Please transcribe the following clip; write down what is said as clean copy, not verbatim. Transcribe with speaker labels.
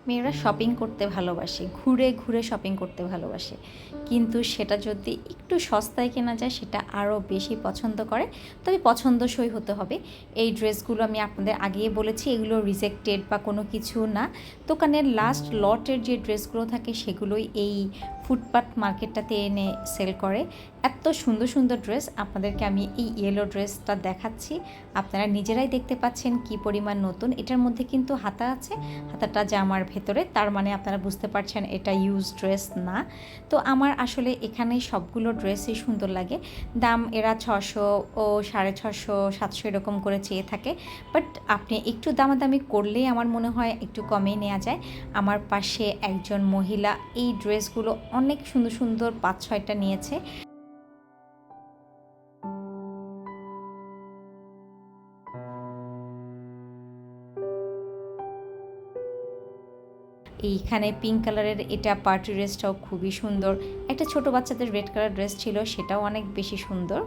Speaker 1: মেয়েরা শপিং করতে ভালোবাসে, ঘুরে ঘুরে শপিং করতে ভালোবাসে, কিন্তু সেটা যদি একটু সস্তায় কেনা যায় সেটা আরও বেশি পছন্দ করে। তবে পছন্দসই হতে হবে। এই ড্রেসগুলো আমি আপনাদের আগেই বলেছি, এগুলো রিজেক্টেড বা কোনো কিছু না। দোকানের লাস্ট লটের যে ড্রেসগুলো থাকে সেগুলোই এই ফুটপাথ মার্কেটটাতে এনে সেল করে। এত সুন্দর সুন্দর ড্রেস আপনাদেরকে আমি এই ইয়েলো ড্রেসটা দেখাচ্ছি। আপনারা নিজেরাই দেখতে পাচ্ছেন কি পরিমাণ নতুন। এটার মধ্যে কিন্তু হাতা আছে, হাতাটা জামার ভেতরে, তার মানে আপনারা বুঝতে পারছেন এটা ইউজ ড্রেস না। তো আমার আসলে এখানে সবগুলো ড্রেসই সুন্দর লাগে। দাম এরা 600 ও 650, 700 এরকম করে চেয়ে থাকে, বাট আপনি একটু দামাদামি করলেই আমার মনে হয় একটু কমেই নেওয়া যায়। আমার পাশে একজন মহিলা এই ড্রেসগুলো অনেক সুন্দর সুন্দর 5-6টা নিয়েছে। এইখানে পিঙ্ক কালারের এটা পার্টি ড্রেসটাও খুবই সুন্দর। একটা ছোট বাচ্চাদের রেড কালার ড্রেস ছিল, সেটাও অনেক বেশি সুন্দর।